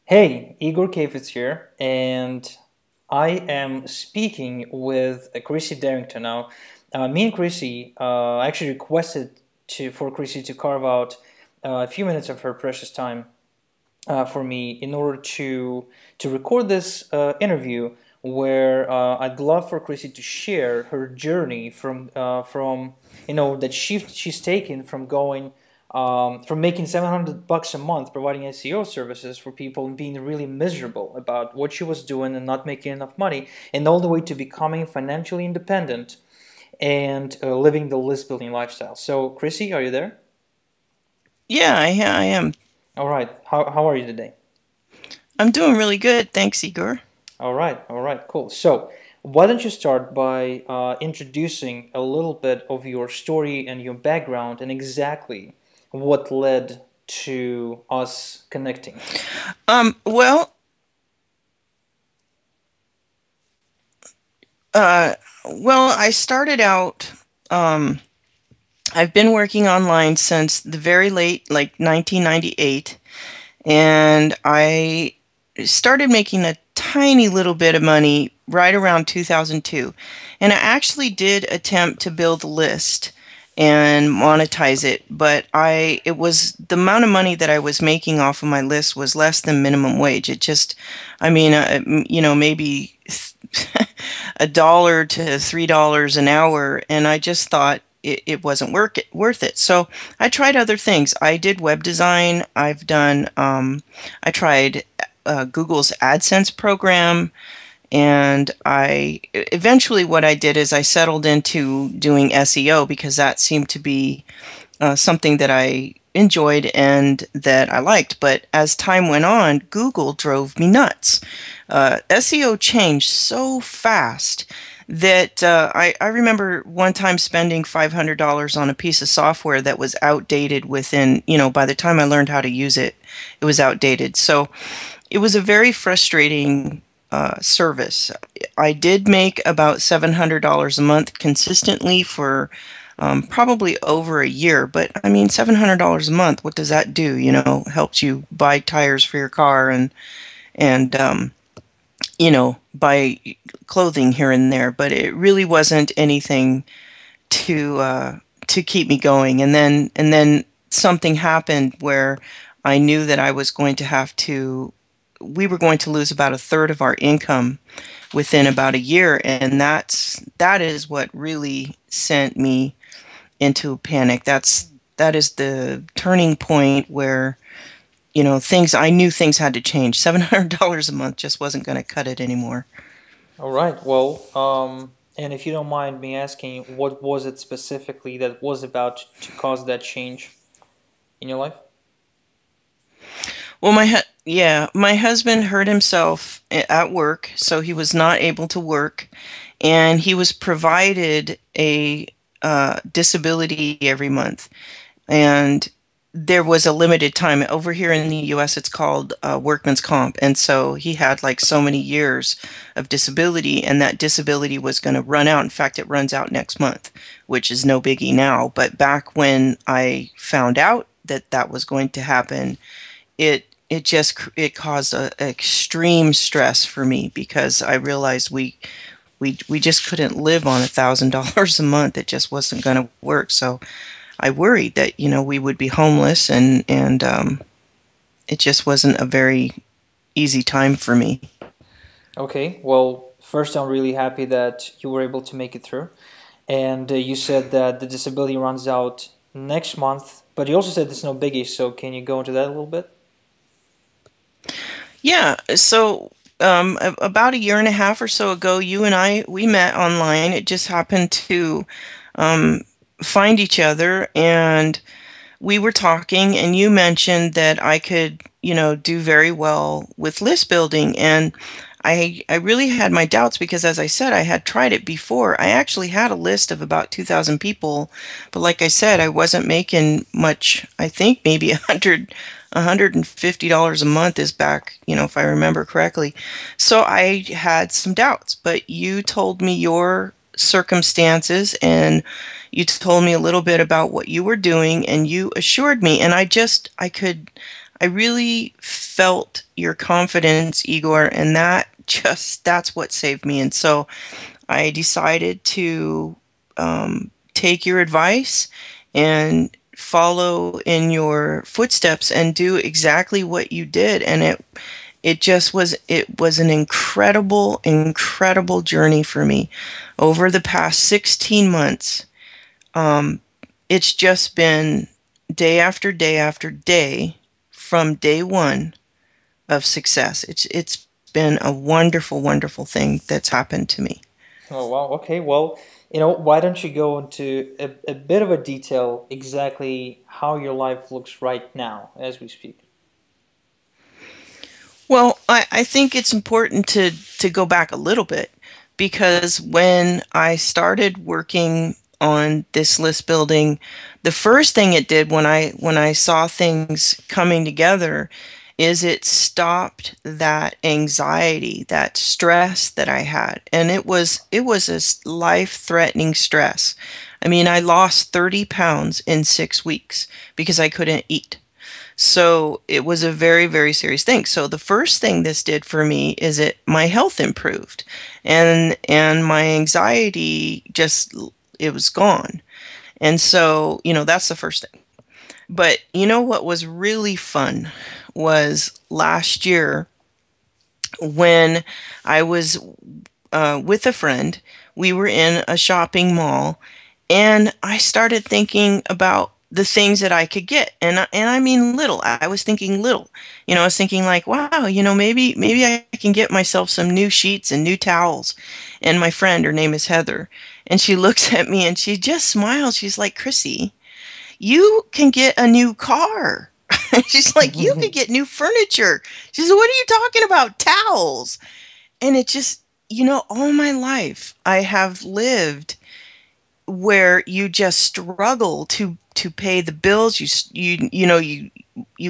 Hey, Igor Kheifets here, and I am speaking with Chrisi Darrington now. Me and Chrisi actually requested for Chrisi to carve out a few minutes of her precious time for me in order to record this interview, where I'd love for Chrissy to share her journey from that she's taken from going from making $700 a month providing SEO services for people and being really miserable about what she was doing and not making enough money, and all the way to becoming financially independent and living the list building lifestyle. So, Chrissy, are you there? Yeah, I am. All right. How are you today? I'm doing really good. Thanks, Igor. All right, cool. So, why don't you start by introducing a little bit of your story and your background and exactly what led to us connecting? Um, well, uh, I started out, um, I've been working online since the very late, like 1998, and I started making a tiny little bit of money right around 2002. And I actually did attempt to build a list and monetize it, but it was the amount of money that I was making off of my list was less than minimum wage. It just, I mean, maybe $1 to $3 an hour, and I just thought it wasn't worth it. So I tried other things. I did web design. I tried Google's AdSense program, and I eventually what I did is I settled into doing SEO because that seemed to be something that I enjoyed and that I liked. But as time went on, Google drove me nuts. SEO changed so fast that I remember one time spending $500 on a piece of software that was outdated within, by the time I learned how to use it, it was outdated. So it was a very frustrating service. I did make about $700 a month consistently for probably over a year, but I mean, $700 a month, what does that do? Helps you buy tires for your car and buy clothing here and there, but it really wasn't anything to keep me going. And then something happened where I knew that I was going to have to we were going to lose about a third of our income within about a year, and that is what really sent me into a panic. That is the turning point where things I knew things had to change. $700 a month just wasn't going to cut it anymore. All right. Well, and if you don't mind me asking, what was it specifically that was about to cause that change in your life? Well, my husband hurt himself at work, so he was not able to work, and he was provided a disability every month, and there was a limited time. Over here in the U.S., it's called workman's comp, and so he had like so many years of disability, and that disability was going to run out. In fact, it runs out next month, which is no biggie now. But back when I found out that that was going to happen, it caused a extreme stress for me because I realized we just couldn't live on $1,000 a month. It just wasn't going to work. So I worried that we would be homeless, and it just wasn't a very easy time for me. Okay. Well, first, I'm really happy that you were able to make it through. And you said that the disability runs out next month, but you also said it's no biggie. So can you go into that a little bit? Yeah, so about a year and a half or so ago, you and I we met online. It just happened to um, find each other, and we were talking, and you mentioned that I could, do very well with list building, and I really had my doubts because, as I said, I had tried it before. I actually had a list of about 2,000 people, but like I said, I wasn't making much. I think maybe $150 a month is back, if I remember correctly. So I had some doubts, but you told me your circumstances, and you told me a little bit about what you were doing, and you assured me, and I I really felt your confidence, Igor, and that's what saved me. And so I decided to take your advice and follow in your footsteps and do exactly what you did. And it was an incredible journey for me over the past 16 months. Um, it's just been day after day after day from day one of success. It's been a wonderful thing that's happened to me. Oh, wow. Okay. Well, why don't you go into a bit of a detail exactly how your life looks right now as we speak? Well, I think it's important to go back a little bit because when I started working on this list building, the first thing it did when I saw things coming together is it stopped that anxiety, that stress that I had. And it was a life-threatening stress. I mean, I lost 30 pounds in 6 weeks because I couldn't eat. So it was a very serious thing. So the first thing this did for me is my health improved, and my anxiety just it was gone. And so, that's the first thing. But what was really fun was last year when I was with a friend. We were in a shopping mall, and I started thinking about the things that I could get, and I mean little. I was thinking little. I was thinking like, wow, maybe I can get myself some new sheets and new towels. And my friend, her name is Heather, and she looks at me and she just smiles. She's like, Chrissy, you can get a new car. She's like, you could get new furniture. She said, what are you talking about? Towels. And it just, all my life I have lived where you just struggle to pay the bills. You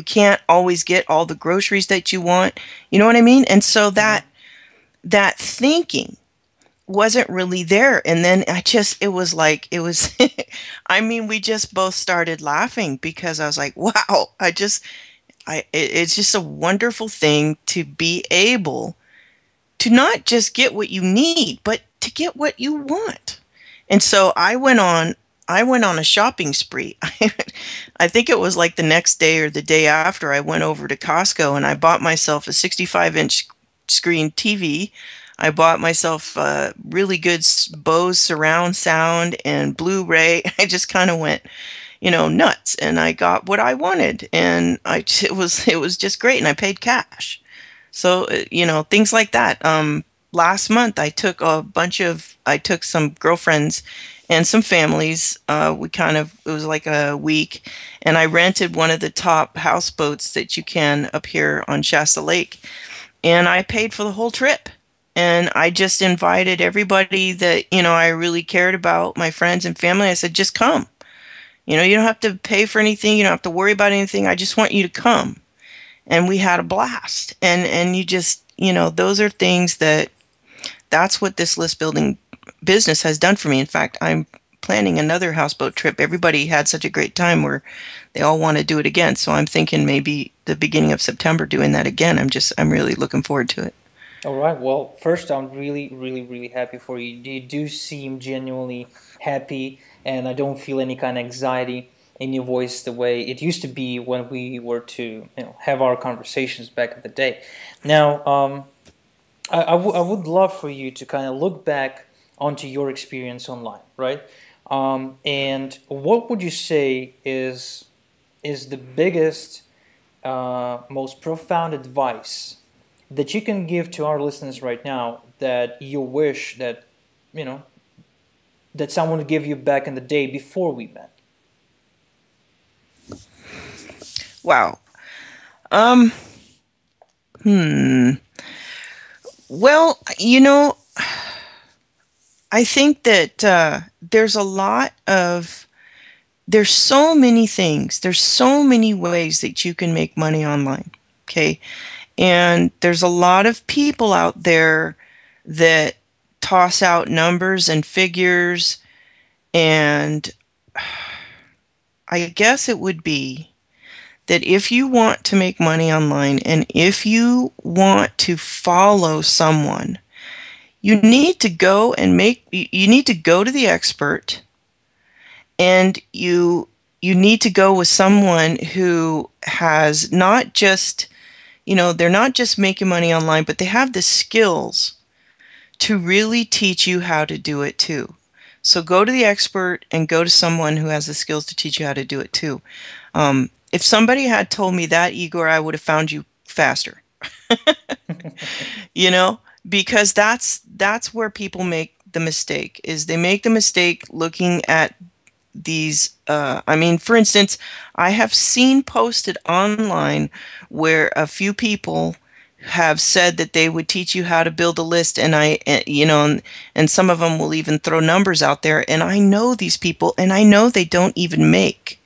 can't always get all the groceries that you want. You know what I mean? And so that thinking wasn't really there. And then it was like, I mean, we just both started laughing because I was like, wow, it's just a wonderful thing to be able to not just get what you need, but to get what you want. And so I went on a shopping spree. I think it was like the next day or the day after I went over to Costco and I bought myself a 65-inch screen TV. I bought myself a really good Bose surround sound and Blu-ray. I just kind of went, nuts, and I got what I wanted, and it was just great, and I paid cash. So, things like that. Last month I took some girlfriends and some families. It was like a week, and I rented one of the top houseboats that you can up here on Shasta Lake, and I paid for the whole trip. And I just invited everybody that, I really cared about, my friends and family. I said, just come. You don't have to pay for anything. You don't have to worry about anything. I just want you to come. And we had a blast. And you just, those are things that's what this list building business has done for me. In fact, I'm planning another houseboat trip. Everybody had such a great time where they all want to do it again. So I'm thinking maybe the beginning of September doing that again. I'm really looking forward to it. All right. Well, first, I'm really happy for you. You do seem genuinely happy, and I don't feel any kind of anxiety in your voice the way it used to be when we were to, have our conversations back in the day. Now, I would love for you to kind of look back onto your experience online, right? And what would you say is the biggest, most profound advice that you can give to our listeners right now that you wish that you know that someone would give you back in the day before we met? Wow. Um, hmm. Well, I think that there's so many things, there's so many ways that you can make money online. Okay. And there's a lot of people out there that toss out numbers and figures. And I guess it would be that if you want to make money online and if you want to follow someone, you need to go and you need to go to the expert, and you need to go with someone who has not just, they're not just making money online, but they have the skills to really teach you how to do it too. So go to the expert and go to someone who has the skills to teach you how to do it too. If somebody had told me that, Igor, I would have found you faster. you know, because that's where people make the mistake, is they make the mistake looking at these I mean, for instance, I have seen posted online where a few people have said that they would teach you how to build a list, and and some of them will even throw numbers out there, and I know these people, and I know they don't even make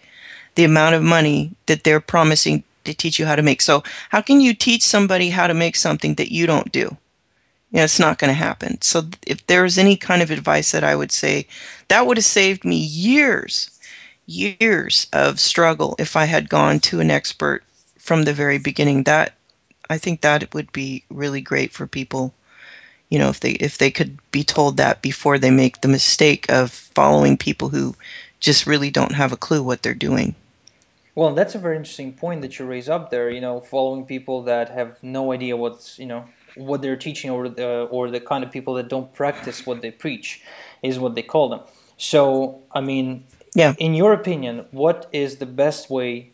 the amount of money that they're promising to teach you how to make. So how can you teach somebody how to make something that you don't do? It's not going to happen. So if there's any kind of advice that I would say, that would have saved me years of struggle if I had gone to an expert from the very beginning. That I think that it would be really great for people, if they could be told that before they make the mistake of following people who just really don't have a clue what they're doing. Well, that's a very interesting point that you raise up there. Following people that have no idea what they're teaching, or the kind of people that don't practice what they preach, is what they call them. So, I mean, Yeah. in your opinion, what is the best way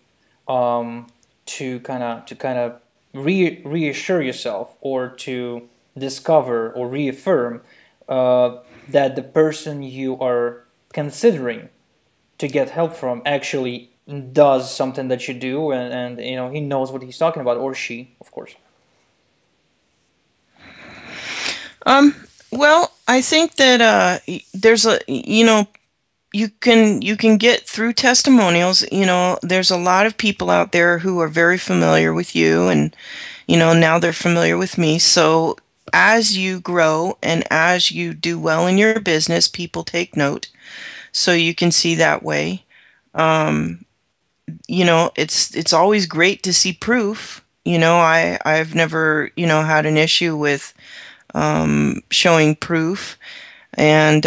to kind of reassure yourself, or to discover or reaffirm that the person you are considering to get help from actually does something that you do, and he knows what he's talking about, or she, of course. Um, well, I think that there's you can get through testimonials. There's a lot of people out there who are very familiar with you, and now they're familiar with me. So as you grow and as you do well in your business, people take note. So you can see that way. Um, it's always great to see proof. I've never, had an issue with showing proof, and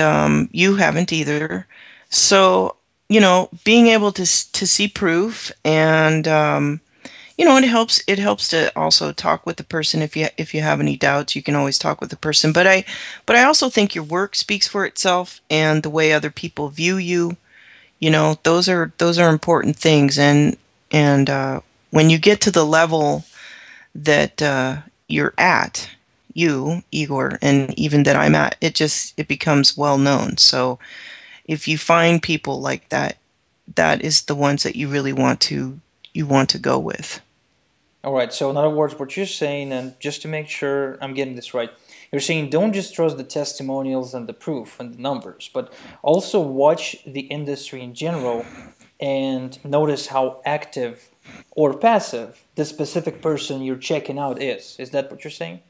you haven't either. So, being able to see proof, and it helps to also talk with the person. If you have any doubts, you can always talk with the person. But I also think your work speaks for itself, and the way other people view you. Those are important things, and when you get to the level that you're at, you, Igor, and even that I'm at, it becomes well known. So if you find people like that, that is the ones that you want to go with. All right. So, in other words, what you're saying, and just to make sure I'm getting this right, you're saying don't just trust the testimonials and the proof and the numbers, but also watch the industry in general and notice how active or passive the specific person you're checking out is. Is that what you're saying?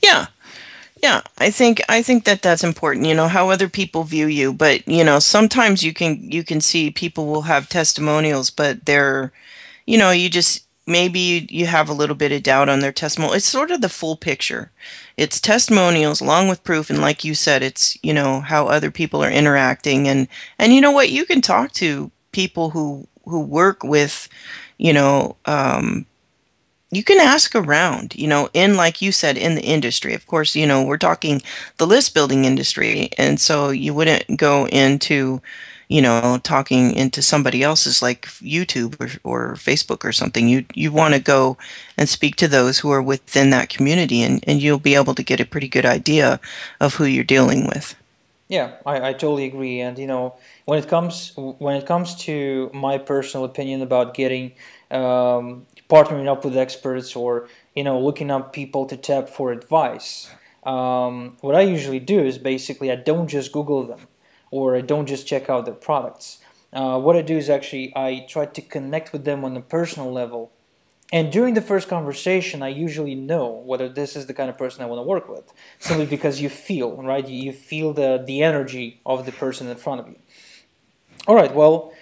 Yeah. Yeah, I think that that's important, how other people view you, but sometimes you can see people will have testimonials, but they're, you just maybe you have a little bit of doubt on their testimonial. It's sort of the full picture. It's testimonials along with proof, and like you said, it's, how other people are interacting, and you know what, you can talk to people who work with, you know, um, you can ask around, in, like you said, in the industry. Of course, we're talking the list building industry. And so you wouldn't go into, talking into somebody else's, like YouTube or Facebook or something. You want to go and speak to those who are within that community, and you'll be able to get a pretty good idea of who you're dealing with. Yeah, I totally agree. And when it comes to my personal opinion about getting partnering up with experts, or looking up people to tap for advice, what I usually do is basically I don't just Google them, or I don't just check out their products. What I do is actually I try to connect with them on a personal level, and during the first conversation, I usually know whether this is the kind of person I want to work with, simply because you feel, right? You feel the energy of the person in front of you. All right. Well,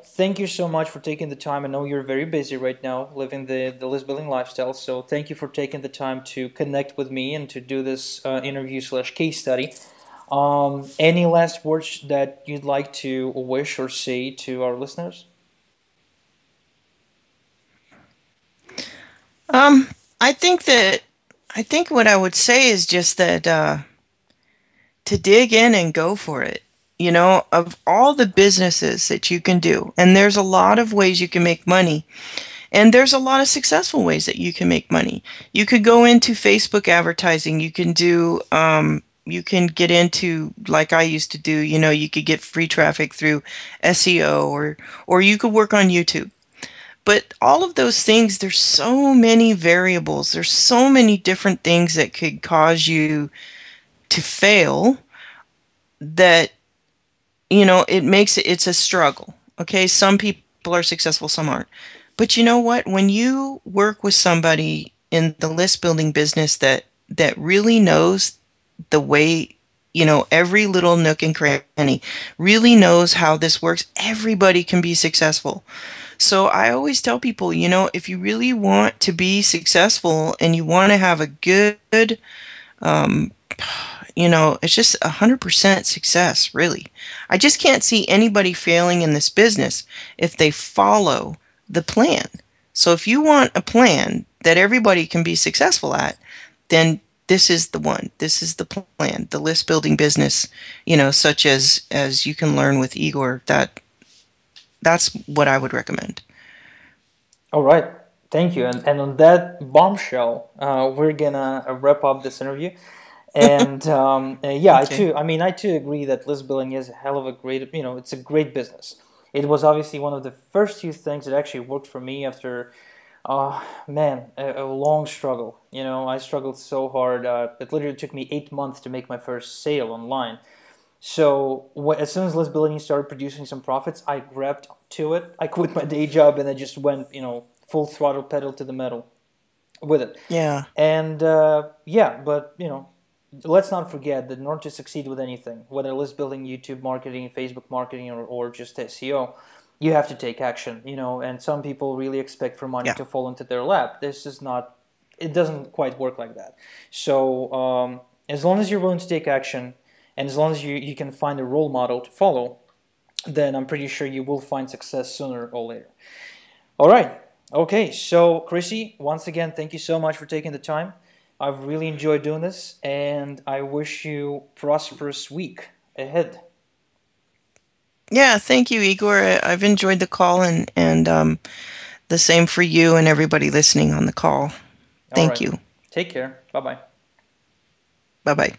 thank you so much for taking the time. I know you're very busy right now, living the list building lifestyle. So thank you for taking the time to connect with me and to do this interview slash case study. Any last words that you'd like to wish or say to our listeners? Um, I think that I think what I would say is just that to dig in and go for it. You know, of all the businesses that you can do, and there's a lot of ways you can make money, and there's a lot of successful ways that you can make money. You could go into Facebook advertising. You can get into, like I used to do, you know, you could get free traffic through SEO, or you could work on YouTube. But all of those things, there's so many variables. There's so many different things that could cause you to fail that, you know, it's a struggle. Okay, some people are successful, some aren't. But you know what? When you work with somebody in the list building business that really knows the way, you know, every little nook and cranny, really knows how this works, everybody can be successful. So I always tell people, you know, if you really want to be successful and you want to have a good, um, you know, it's just 100% success, really. I just can't see anybody failing in this business if they follow the plan. So if you want a plan that everybody can be successful at, then this is the one. This is the plan. The list building business, you know, such as you can learn with Igor, that's what I would recommend. All right. Thank you. And on that bombshell, we're gonna wrap up this interview. And yeah, Okay. I too agree that list building is a hell of a great, it's a great business. It was obviously one of the first few things that actually worked for me after, man, a long struggle. I struggled so hard. It literally took me 8 months to make my first sale online. So as soon as list building started producing some profits, I grabbed to it. I quit my day job and I just went, full throttle pedal to the metal with it. Yeah. And yeah, but let's not forget that in order to succeed with anything, whether list building, YouTube marketing, Facebook marketing, or just SEO, you have to take action. And some people really expect for money Yeah. to fall into their lap. This is not. It doesn't quite work like that. So as long as you're willing to take action, and as long as you can find a role model to follow, then I'm pretty sure you will find success sooner or later. All right. Okay. So, Chrissy, once again, thank you so much for taking the time. I've really enjoyed doing this, and I wish you prosperous week ahead. Yeah, thank you, Igor. I've enjoyed the call and the same for you and everybody listening on the call. All Thank right. you. Take care. Bye bye. Bye-bye.